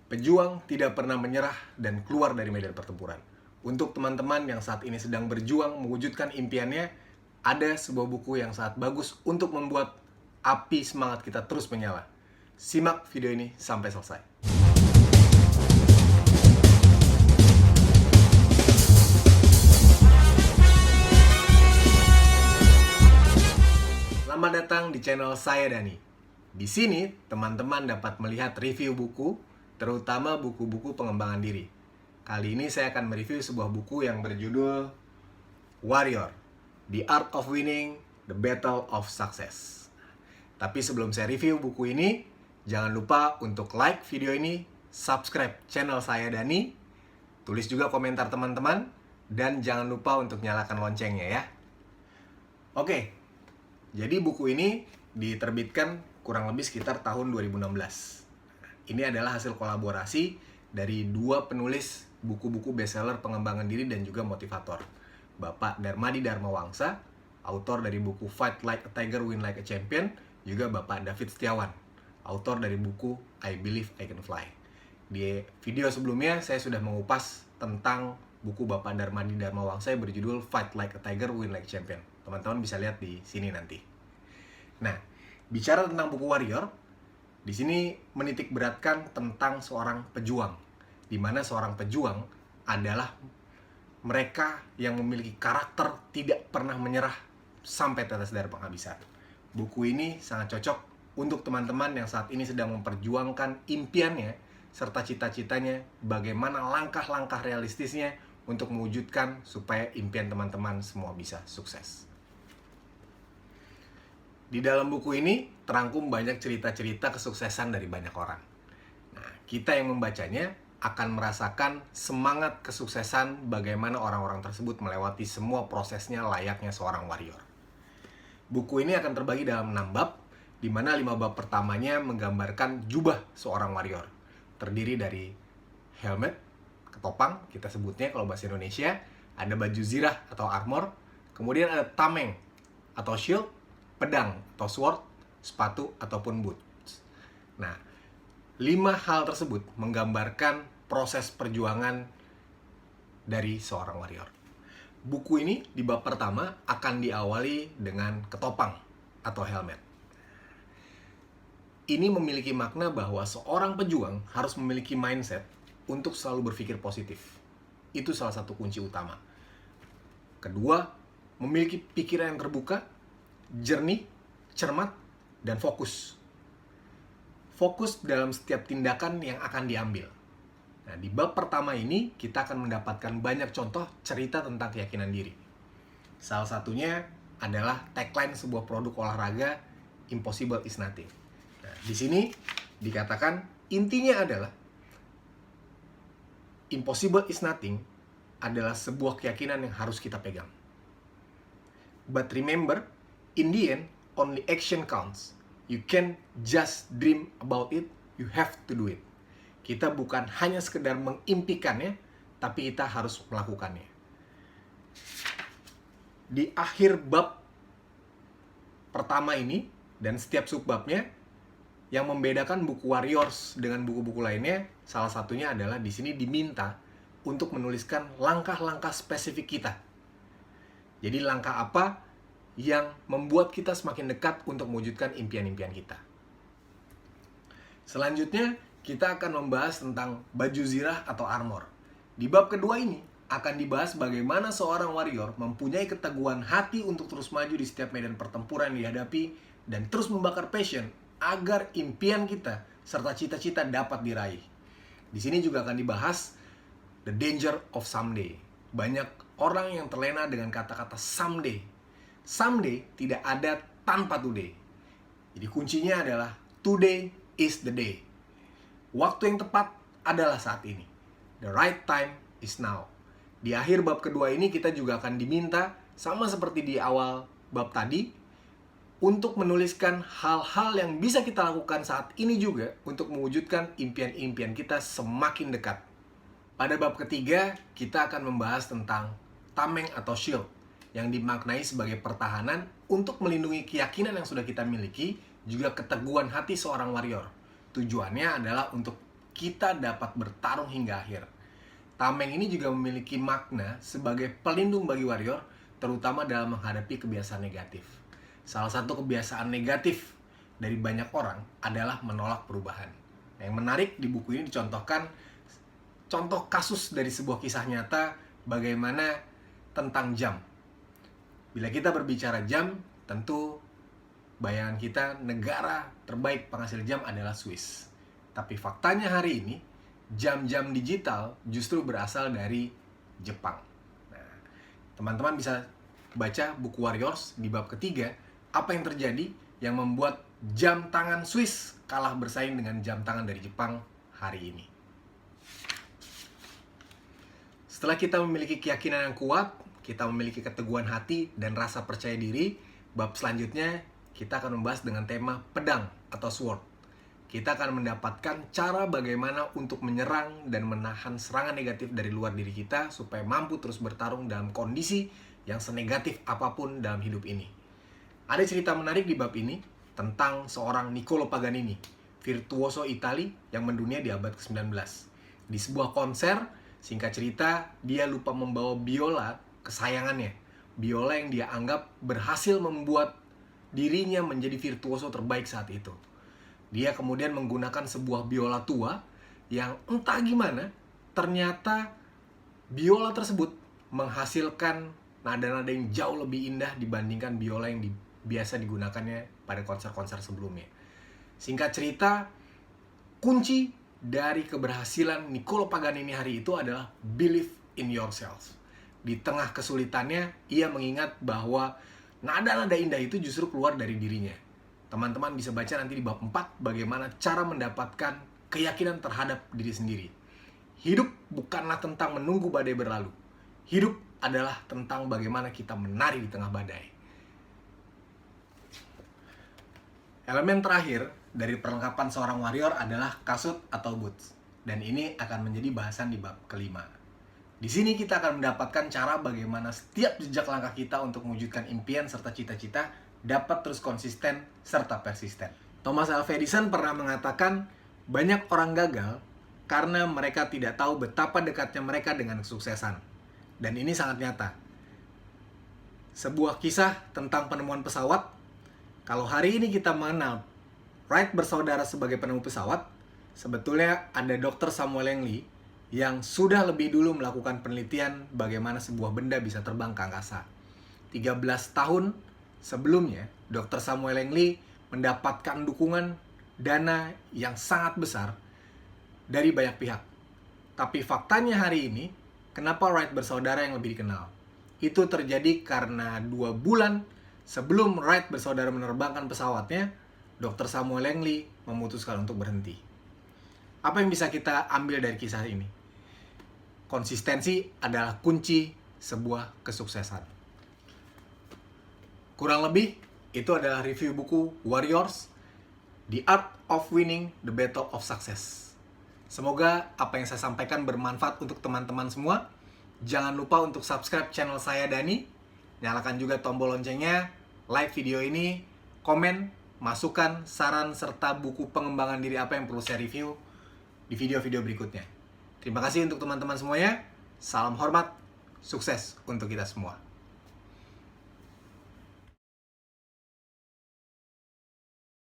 Pejuang tidak pernah menyerah dan keluar dari medan pertempuran. Untuk teman-teman yang saat ini sedang berjuang mewujudkan impiannya, ada sebuah buku yang sangat bagus untuk membuat api semangat kita terus menyala. Simak video ini sampai selesai. Selamat datang di channel saya Dani. Di sini teman-teman dapat melihat review buku, terutama buku-buku pengembangan diri. Kali ini saya akan mereview sebuah buku yang berjudul Warrior, The Art of Winning, The Battle of Success. Tapi sebelum saya review buku ini, jangan lupa untuk like video ini, subscribe channel saya Dani, tulis juga komentar teman-teman, dan jangan lupa untuk nyalakan loncengnya ya. Oke, jadi buku ini diterbitkan kurang lebih sekitar tahun 2016. Ini adalah hasil kolaborasi dari dua penulis buku-buku bestseller pengembangan diri dan juga motivator. Bapak Darmadi Dharma Wangsa, autor dari buku Fight Like a Tiger, Win Like a Champion, juga Bapak David Setiawan, autor dari buku I Believe I Can Fly. Di video sebelumnya saya sudah mengupas tentang buku Bapak Darmadi Dharma Wangsa yang berjudul Fight Like a Tiger, Win Like a Champion. Teman-teman bisa lihat di sini nanti. Nah, bicara tentang buku Warrior, di sini menitik beratkan tentang seorang pejuang, di mana seorang pejuang adalah mereka yang memiliki karakter tidak pernah menyerah sampai tetes darah penghabisan. Buku ini sangat cocok untuk teman-teman yang saat ini sedang memperjuangkan impiannya serta cita-citanya, bagaimana langkah-langkah realistisnya untuk mewujudkan supaya impian teman-teman semua bisa sukses. Di dalam buku ini terangkum banyak cerita-cerita kesuksesan dari banyak orang. Nah, kita yang membacanya akan merasakan semangat kesuksesan bagaimana orang-orang tersebut melewati semua prosesnya layaknya seorang warrior. Buku ini akan terbagi dalam 6 bab, di mana 5 bab pertamanya menggambarkan jubah seorang warrior. Terdiri dari helmet, ketopang, kita sebutnya kalau bahasa Indonesia, ada baju zirah atau armor, kemudian ada tameng atau shield, pedang atau sword, sepatu ataupun boots. Nah, 5 hal tersebut menggambarkan proses perjuangan dari seorang warrior. Buku ini di bab pertama akan diawali dengan ketopang atau helmet. Ini memiliki makna bahwa seorang pejuang harus memiliki mindset untuk selalu berpikir positif. Itu salah satu kunci utama. Kedua, memiliki pikiran yang terbuka, jernih, cermat, dan fokus. Fokus dalam setiap tindakan yang akan diambil. Nah, di bab pertama ini kita akan mendapatkan banyak contoh cerita tentang keyakinan diri. Salah satunya adalah tagline sebuah produk olahraga, Impossible is Nothing. Nah, di sini dikatakan intinya adalah Impossible is Nothing adalah sebuah keyakinan yang harus kita pegang. But remember, in the end, only action counts. You can't just dream about it, you have to do it. Kita bukan hanya sekedar mengimpikannya, tapi kita harus melakukannya. Di akhir bab pertama ini, dan setiap subbabnya, yang membedakan buku Warriors dengan buku-buku lainnya, salah satunya adalah di sini diminta untuk menuliskan langkah-langkah spesifik kita. Jadi langkah apa yang membuat kita semakin dekat untuk mewujudkan impian-impian kita. Selanjutnya, kita akan membahas tentang baju zirah atau armor. Di bab kedua ini, akan dibahas bagaimana seorang warrior mempunyai keteguhan hati untuk terus maju di setiap medan pertempuran yang dihadapi dan terus membakar passion agar impian kita serta cita-cita dapat diraih. Di sini juga akan dibahas the danger of someday. Banyak orang yang terlena dengan kata-kata someday. Someday tidak ada tanpa today. Jadi kuncinya adalah today is the day. Waktu yang tepat adalah saat ini. The right time is now. Di akhir bab kedua ini kita juga akan diminta, sama seperti di awal bab tadi, untuk menuliskan hal-hal yang bisa kita lakukan saat ini juga untuk mewujudkan impian-impian kita semakin dekat. Pada bab ketiga, kita akan membahas tentang tameng atau shield, yang dimaknai sebagai pertahanan untuk melindungi keyakinan yang sudah kita miliki, juga keteguhan hati seorang warrior. Tujuannya adalah untuk kita dapat bertarung hingga akhir. Tameng ini juga memiliki makna sebagai pelindung bagi warrior, terutama dalam menghadapi kebiasaan negatif. Salah satu kebiasaan negatif dari banyak orang adalah menolak perubahan. Nah, yang menarik di buku ini dicontohkan contoh kasus dari sebuah kisah nyata bagaimana tentang jam. Bila kita berbicara jam, tentu bayangan kita negara terbaik penghasil jam adalah Swiss. Tapi faktanya hari ini, jam-jam digital justru berasal dari Jepang. Nah, teman-teman bisa baca buku Warriors di bab ketiga, apa yang terjadi yang membuat jam tangan Swiss kalah bersaing dengan jam tangan dari Jepang hari ini. Setelah kita memiliki keyakinan yang kuat, kita memiliki keteguhan hati dan rasa percaya diri, bab selanjutnya kita akan membahas dengan tema pedang atau sword. Kita akan mendapatkan cara bagaimana untuk menyerang dan menahan serangan negatif dari luar diri kita supaya mampu terus bertarung dalam kondisi yang senegatif apapun dalam hidup ini. Ada cerita menarik di bab ini tentang seorang Niccolò Paganini, virtuoso Itali yang mendunia di abad ke-19. Di sebuah konser, singkat cerita, dia lupa membawa biola kesayangannya. Biola yang dia anggap berhasil membuat dirinya menjadi virtuoso terbaik saat itu. Dia kemudian menggunakan sebuah biola tua yang entah gimana, ternyata biola tersebut menghasilkan nada-nada yang jauh lebih indah dibandingkan biola yang biasa digunakannya pada konser-konser sebelumnya. Singkat cerita, kunci dari keberhasilan Niccolò Paganini hari itu adalah believe in yourself. Di tengah kesulitannya, ia mengingat bahwa nada-nada indah itu justru keluar dari dirinya. Teman-teman bisa baca nanti di bab 4 bagaimana cara mendapatkan keyakinan terhadap diri sendiri. Hidup bukanlah tentang menunggu badai berlalu. Hidup adalah tentang bagaimana kita menari di tengah badai. Elemen terakhir dari perlengkapan seorang warrior adalah kasut atau boots. Dan ini akan menjadi bahasan di bab kelima. Di sini kita akan mendapatkan cara bagaimana setiap jejak langkah kita untuk mewujudkan impian serta cita-cita dapat terus konsisten serta persisten. Thomas Alva Edison pernah mengatakan, banyak orang gagal karena mereka tidak tahu betapa dekatnya mereka dengan kesuksesan. Dan ini sangat nyata. Sebuah kisah tentang penemuan pesawat. Kalau hari ini kita mengenal Wright bersaudara sebagai penemu pesawat, sebetulnya ada Dr. Samuel Langley yang sudah lebih dulu melakukan penelitian bagaimana sebuah benda bisa terbang ke angkasa. 13 tahun sebelumnya, Dr. Samuel Langley mendapatkan dukungan dana yang sangat besar dari banyak pihak. Tapi faktanya hari ini, kenapa Wright bersaudara yang lebih dikenal? Itu terjadi karena 2 bulan sebelum Wright bersaudara menerbangkan pesawatnya, Dr. Samuel Langley memutuskan untuk berhenti. Apa yang bisa kita ambil dari kisah ini? Konsistensi adalah kunci sebuah kesuksesan. Kurang lebih, itu adalah review buku Warriors, The Art of Winning the Battle of Success. Semoga apa yang saya sampaikan bermanfaat untuk teman-teman semua. Jangan lupa untuk subscribe channel saya Dani. Nyalakan juga tombol loncengnya, like video ini, komen, masukan, saran, serta buku pengembangan diri apa yang perlu saya review di video-video berikutnya. Terima kasih untuk teman-teman semuanya. Salam hormat, sukses untuk kita semua.